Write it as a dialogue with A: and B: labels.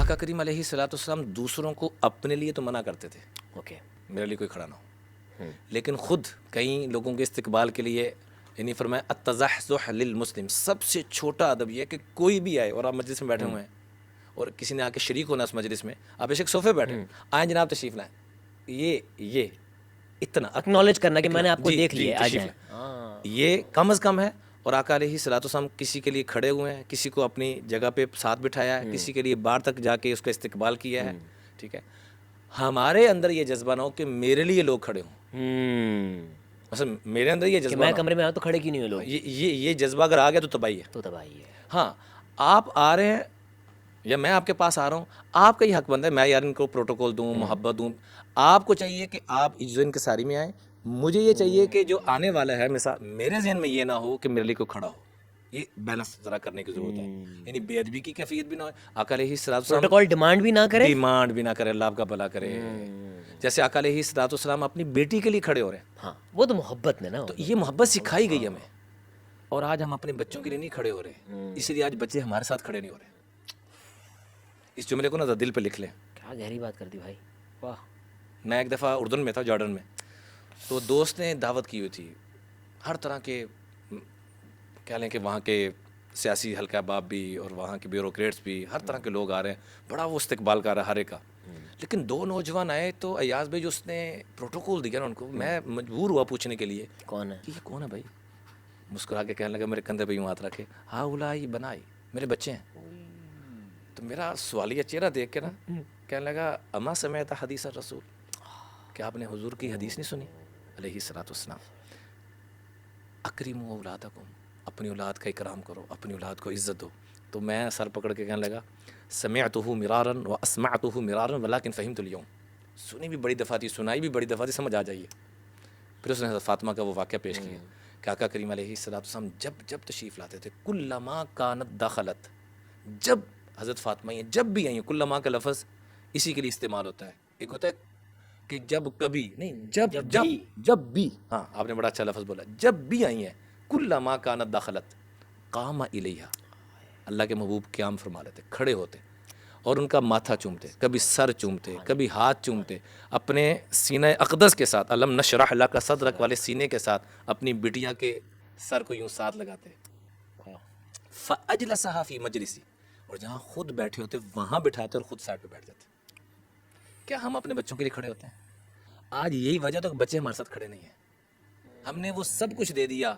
A: آقا کریم علیہ الصلوۃ والسلام دوسروں کو اپنے لیے تو منع کرتے تھے،
B: اوکے.
A: میرے لیے کوئی کھڑا نہ ہو، لیکن خود کئی لوگوں کے استقبال کے لیے یعنی فرمایا التزحزح للمسلم، سب سے چھوٹا ادب یہ ہے کہ کوئی بھی آئے اور آپ مجلس میں بیٹھے ہوئے ہیں اور کسی نے آ کے شریک ہونا اس مجلس میں، آپ بے شک صوفے بیٹھے آئیں جناب تشریف لائیں، یہ اتنا
B: اکنالج کرنا کہ میں نے آپ کو
A: جی
B: دیکھ
A: جی
B: لیا، آ
A: تشریف
B: جائیں.
A: لائیں، یہ کم از کم ہے. اور آقا علیہ الصلوۃ والسلام کسی کے لیے کھڑے ہوئے ہیں، کسی کو اپنی جگہ پہ ساتھ بٹھایا ہے، کسی کے لیے باہر تک جا کے اس کا استقبال کیا ہے. ٹھیک ہے، ہمارے اندر یہ جذبہ نہ ہو کہ میرے لیے لوگ کھڑے ہوں، مثلا میرے اندر یہ
B: کہ
A: جذبہ
B: میں
A: نہ
B: کمرے میں آؤں تو کھڑے کیوں نہیں ہو لوگ؟
A: یہ جذبہ اگر آ گیا تو تباہی ہے.
B: تو تباہی ہے.
A: ہاں آپ آ رہے ہیں یا میں آپ کے پاس آ رہا ہوں، آپ کا یہ حق بنتا ہے میں یار ان کو پروٹوکول دوں، محبت دوں. آپ کو چاہیے کہ آپ عزت انکساری میں آئیں، مجھے یہ چاہیے کہ جو آنے والا ہے مثال میرے ذہن میں یہ نہ ہو کہ میرے لیے کوئی کھڑا ہو. یہ بیلنس ذرا کرنے کی ضرورت ہے، یعنی بے ادبی کی کیفیت بھی نہ ہو. آقا علیہ الصلوۃ والسلام
B: پروٹوکول ڈیمانڈ بھی نہ کرے،
A: ڈیمانڈ بھی نہ کرے، اللہ آپ کا بھلا کرے. جیسے آقا علیہ الصلوۃ والسلام اپنی بیٹی کے لیے کھڑے ہو رہے ہیں،
B: ہاں وہ تو محبت میں نا.
A: تو یہ محبت سکھائی گئی ہمیں، اور آج ہم اپنے بچوں کے لیے نہیں کھڑے ہو رہے، اسی لیے آج بچے ہمارے ساتھ کھڑے نہیں ہو رہے. اس جملے کو نا دل پہ لکھ لیں.
B: کیا گہری بات کر دی بھائی، واہ.
A: میں ایک دفعہ اردن میں تھا، جارڈن میں، تو دوست نے دعوت کی ہوئی تھی، ہر طرح کے کہہ لیں کہ وہاں کے سیاسی حلقہ باب بھی اور وہاں کے بیوروکریٹس بھی، ہر طرح کے لوگ آ رہے ہیں، بڑا وہ استقبال کر رہا ہے ہر ایک کا. لیکن دو نوجوان آئے تو ایاز بھائی جو اس نے پروٹوکول دیا نا ان کو، میں مجبور ہوا پوچھنے کے لیے
B: کون ہے؟
A: کہ یہ کون ہے بھائی. مسکرا کے کہنے لگا، میرے کندھے پہ یوں ہاتھ رکھے، ہاں اولائی بنائی، میرے بچے ہیں. تو میرا سوالیہ چہرہ دیکھ کے نا کہنے لگا، اما سمعت حدیث الرسول، کہ آپ نے حضور کی حدیث نہیں سنی علیہ الصلوۃ والسلام، اکرموا اولادکم، اپنی اولاد کا اکرام کرو، اپنی اولاد کو عزت دو. تو میں سر پکڑ کے کہنے لگا، سمعتہ مرارا واسمعتہ مرارا ولکن فہمت اليوم، سنی بھی بڑی دفعہ تھی، سنائی بھی بڑی دفعہ تھی، سمجھ آ جائیے. پھر اس نے حضرت فاطمہ کا وہ واقعہ پیش کیا کہ آقا کریم علیہ الصلوۃ والسلام جب تشریف لاتے تھے، کلما کانت دخلت، جب حضرت فاطمہ یہ جب بھی آئی ہیں، کلما کا لفظ اسی کے لیے استعمال ہوتا ہے. ایک ہوتا ہے کہ جب کبھی نہیں، جب بھی، ہاں آپ نے بڑا اچھا لفظ بولا، جب بھی آئی ہیں، کلما کانت دخلت قام الیہا، اللہ کے محبوب قیام فرما لیتے، کھڑے ہوتے اور ان کا ماتھا چومتے، کبھی سر چومتے، کبھی ہاتھ چومتے، اپنے سینہ اقدس کے ساتھ، علم نشرح لک صدرک والے سینے کے ساتھ اپنی بٹیا کے سر کو یوں ساتھ لگاتے. فاجلسها فی مجلسی، اور جہاں خود بیٹھے ہوتے وہاں بٹھاتے اور خود سائڈ پہ بیٹھ جاتے. کیا ہم اپنے بچوں کے لیے کھڑے ہوتے ہیں؟ آج یہی وجہ تو بچے ہمارے ساتھ کھڑے نہیں ہیں. ہم نے وہ سب کچھ دے دیا،